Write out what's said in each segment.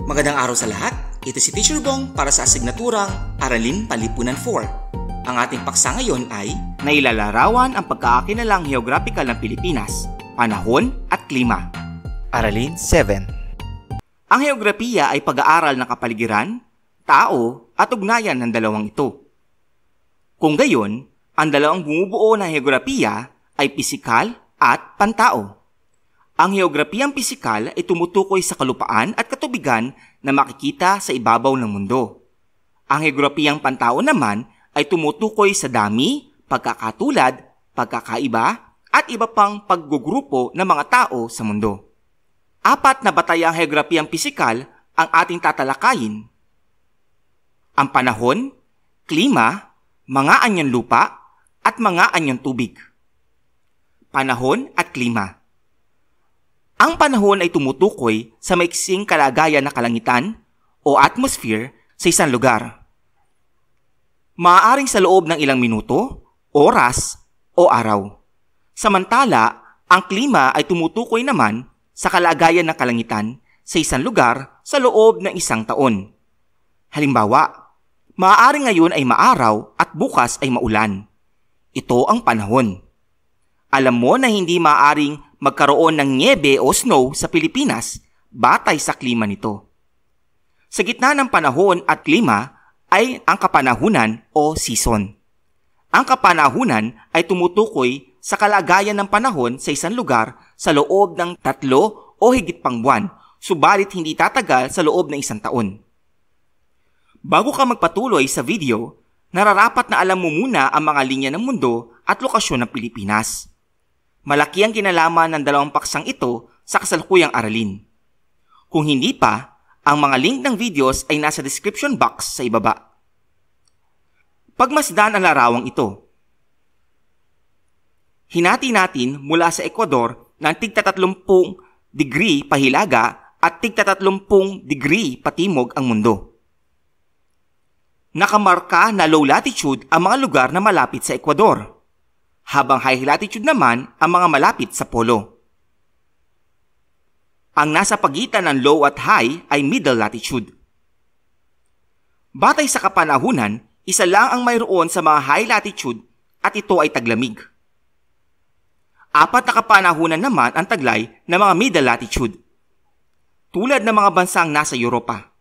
Magandang araw sa lahat. Ito si Teacher Bong para sa asignaturang Aralin Panlipunan 4. Ang ating paksa ngayon ay nailalarawan ang pagkakakinalang geographical ng Pilipinas, panahon at klima. Aralin 7. Ang heograpiya ay pag-aaral ng kapaligiran, tao at ugnayan ng dalawang ito. Kung gayon, ang dalawang bumubuo ng heograpiya ay pisikal at pantao. Ang heograpiyang pisikal ay tumutukoy sa kalupaan at katubigan na makikita sa ibabaw ng mundo. Ang heograpiyang pantao naman ay tumutukoy sa dami, pagkakatulad, pagkakaiba, at iba pang paggugrupo ng mga tao sa mundo. 4 na batayang heograpiyang pisikal ang ating tatalakayin. Ang panahon, klima, mga anyong lupa, at mga anyong tubig. Panahon at klima. Ang panahon ay tumutukoy sa maiksing kalagayan ng kalangitan o atmosphere sa isang lugar. Maaaring sa loob ng ilang minuto, oras, o araw. Samantala, ang klima ay tumutukoy naman sa kalagayan ng kalangitan sa isang lugar sa loob ng isang taon. Halimbawa, maaaring ngayon ay maaraw at bukas ay maulan. Ito ang panahon. Alam mo na hindi maaaring magkaroon ng niebe o snow sa Pilipinas batay sa klima nito. Sa gitna ng panahon at klima ay ang kapanahunan o season. Ang kapanahunan ay tumutukoy sa kalagayan ng panahon sa isang lugar sa loob ng 3 o higit pang buwan, subalit hindi tatagal sa loob ng isang taon. Bago ka magpatuloy sa video, nararapat na alam mo muna ang mga linya ng mundo at lokasyon ng Pilipinas. Malaki ang kinalaman ng dalawang paksang ito sa kasalukuyang aralin. Kung hindi pa, ang mga link ng videos ay nasa description box sa ibaba. Pagmasdan ang larawang ito. Hinati natin mula sa Ecuador ng tigta 30 degree pahilaga at tigta 30 degree patimog ang mundo. Nakamarka na low latitude ang mga lugar na malapit sa Ecuador, habang high latitude naman ang mga malapit sa polo. Ang nasa pagitan ng low at high ay middle latitude. Batay sa kapanahunan, isa lang ang mayroon sa mga high latitude at ito ay taglamig. 4 na kapanahunan naman ang taglay ng mga middle latitude, tulad ng mga bansang nasa Europa.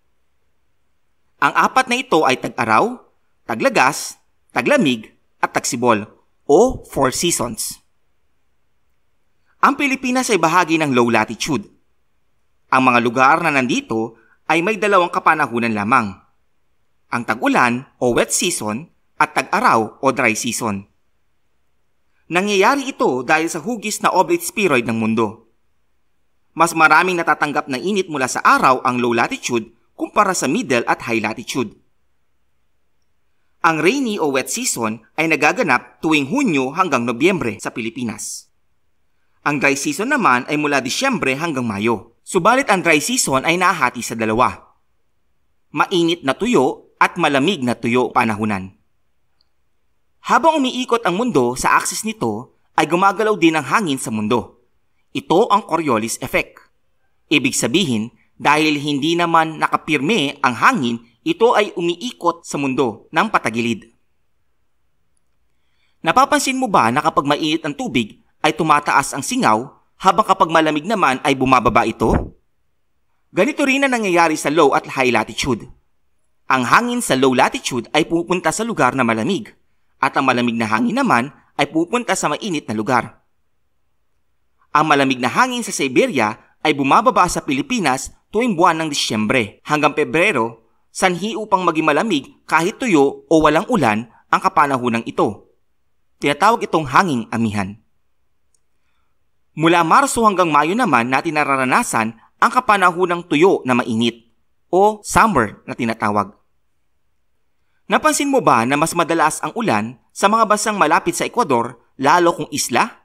Ang 4 na ito ay tag-araw, taglagas, taglamig at tagsibol o 4 seasons. Ang Pilipinas ay bahagi ng low latitude. Ang mga lugar na nandito ay may 2 kapanahunan lamang. Ang tag-ulan o wet season at tag-araw o dry season. Nangyayari ito dahil sa hugis na oblate spheroid ng mundo. Mas maraming natatanggap na init mula sa araw ang low latitude kumpara sa middle at high latitude. Ang rainy o wet season ay nagaganap tuwing Hunyo hanggang Nobyembre sa Pilipinas. Ang dry season naman ay mula Disyembre hanggang Mayo. Subalit ang dry season ay nahahati sa 2. Mainit na tuyo at malamig na tuyo panahunan. Habang umiikot ang mundo sa aksis nito, ay gumagalaw din ang hangin sa mundo. Ito ang Coriolis effect. Ibig sabihin, dahil hindi naman nakapirme ang hangin, ito ay umiikot sa mundo ng patagilid. Napapansin mo ba na kapag mainit ang tubig ay tumataas ang singaw habang kapag malamig naman ay bumababa ito? Ganito rin ang nangyayari sa low at high latitude. Ang hangin sa low latitude ay pupunta sa lugar na malamig at ang malamig na hangin naman ay pupunta sa mainit na lugar. Ang malamig na hangin sa Siberia ay bumababa sa Pilipinas tuwing buwan ng Disyembre hanggang Pebrero, sanhi upang maging malamig kahit tuyo o walang ulan ang kapanahunang ito. Tinatawag itong hanging amihan. Mula Marso hanggang Mayo naman natin nararanasan ang kapanahunang tuyo na mainit o summer na tinatawag. Napansin mo ba na mas madalas ang ulan sa mga bansang malapit sa Ecuador lalo kung isla?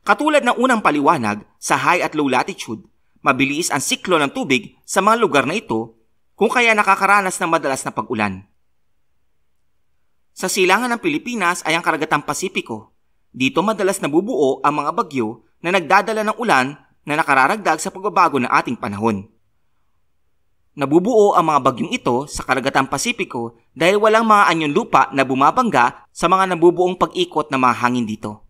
Katulad ng unang paliwanag sa high at low latitude, mabilis ang siklo ng tubig sa mga lugar na ito kung kaya nakakaranas ng madalas na pag-ulan. Sa silangan ng Pilipinas ay ang karagatang Pasipiko. Dito madalas nabubuo ang mga bagyo na nagdadala ng ulan na nakararagdag sa pagbabago ng ating panahon. Nabubuo ang mga bagyong ito sa Karagatang Pasipiko dahil walang mga anyong lupa na bumabangga sa mga nabubuong pag-ikot na mga hangin dito.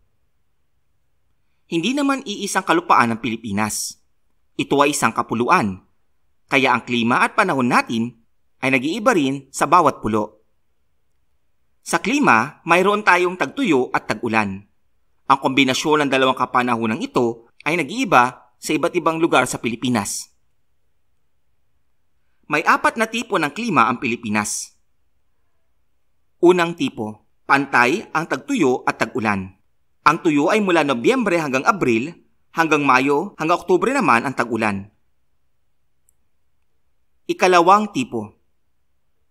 Hindi naman iisang kalupaan ng Pilipinas. Ito ay isang kapuluan, kaya ang klima at panahon natin ay nag-iiba rin sa bawat pulo. Sa klima, mayroon tayong tagtuyo at tag-ulan. Ang kombinasyon ng dalawang kapanahonang ito ay nag-iiba sa iba't ibang lugar sa Pilipinas. May 4 na tipo ng klima ang Pilipinas. Unang tipo, pantay ang tagtuyo at tag-ulan. Ang tuyo ay mula Nobyembre hanggang Abril, hanggang Mayo hanggang Oktubre naman ang tag-ulan. Ikalawang tipo,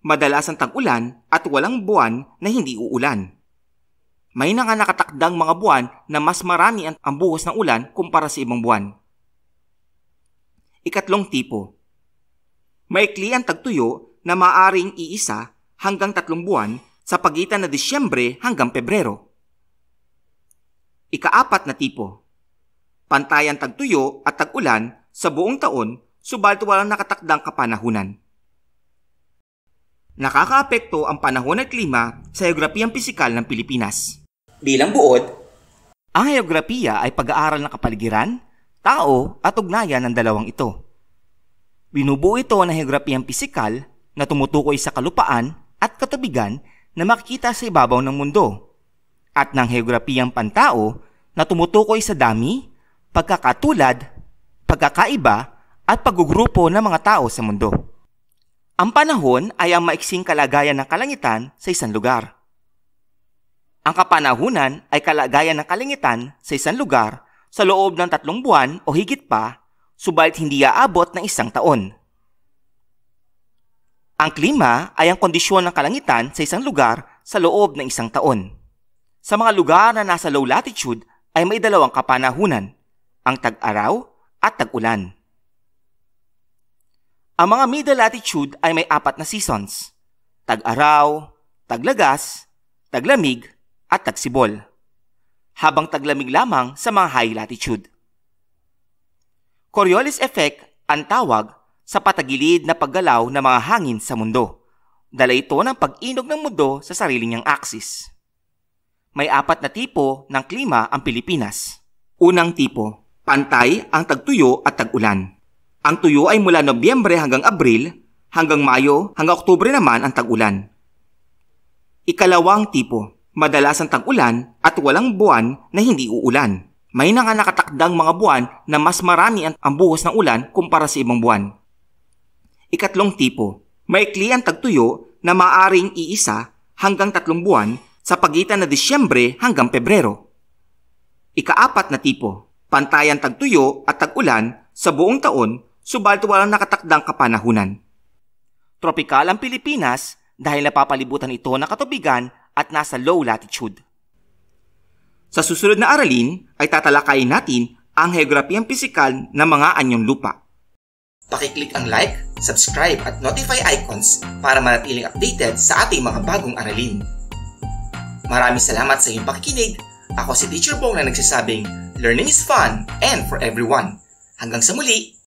madalas ang tag-ulan at walang buwan na hindi uulan. May nakatakdang mga buwan na mas marami ang buhos ng ulan kumpara sa ibang buwan. Ikatlong tipo, maikli ang tagtuyo na maaaring iisa hanggang 3 buwan sa pagitan na Disyembre hanggang Pebrero. Ika-4 na tipo, pantay ang tagtuyo at tag-ulan sa buong taon subalit walang nakatakdang kapanahunan. Nakakaapekto ang panahon at klima sa heograpiyang pisikal ng Pilipinas. Bilang buod, ang heograpiya ay pag-aaral ng kapaligiran, tao at ugnayan ng dalawang ito. Binubuo ito ng heograpiyang pisikal na tumutukoy sa kalupaan at katubigan na makikita sa ibabaw ng mundo, at ng heograpiyang pantao na tumutukoy sa dami, pagkakatulad, pagkakaiba at paggugrupo ng mga tao sa mundo. Ang panahon ay ang maiksing kalagayan ng kalangitan sa isang lugar. Ang kapanahunan ay kalagayan ng kalangitan sa isang lugar sa loob ng 3 buwan o higit pa, subalit hindi aabot ng 1 taon. Ang klima ay ang kondisyon ng kalangitan sa isang lugar sa loob ng 1 taon. Sa mga lugar na nasa low latitude ay may 2 kapanahunan, ang tag-araw at tag-ulan. Ang mga middle latitude ay may 4 na seasons, tag-araw, taglagas, taglamig at tagsibol, habang taglamig lamang sa mga high latitude. Coriolis effect ang tawag sa patagilid na paggalaw ng mga hangin sa mundo. Dala ito ng pag-inog ng mundo sa sarili niyang axis. May 4 na tipo ng klima ang Pilipinas. Unang tipo, pantay ang tagtuyo at tag-ulan. Ang tuyo ay mula Nobyembre hanggang Abril, hanggang Mayo hanggang Oktubre naman ang tag-ulan. Ikalawang tipo, madalas ang tag-ulan at walang buwan na hindi uulan. May nakatakdang mga buwan na mas marami ang buhos ng ulan kumpara sa ibang buwan. Ikatlong tipo, maikli ang tagtuyo na maaaring iisa hanggang 3 buwan sa pagitan na Disyembre hanggang Pebrero. Ika-4 na tipo, pantay ang tagtuyo at tag-ulan sa buong taon subalit walang nakatakdang kapanahunan. Tropikal ang Pilipinas dahil napapalibutan ito ng katubigan at nasa low latitude. Sa susunod na aralin ay tatalakayin natin ang heograpiyang pisikal ng mga anyong lupa. Pakiclick ang like, subscribe at notify icons para manatiling updated sa ating mga bagong aralin. Maraming salamat sa iyong pakikinig. Ako si Teacher Bong na nagsasabing, learning is fun and for everyone. Hanggang sa muli!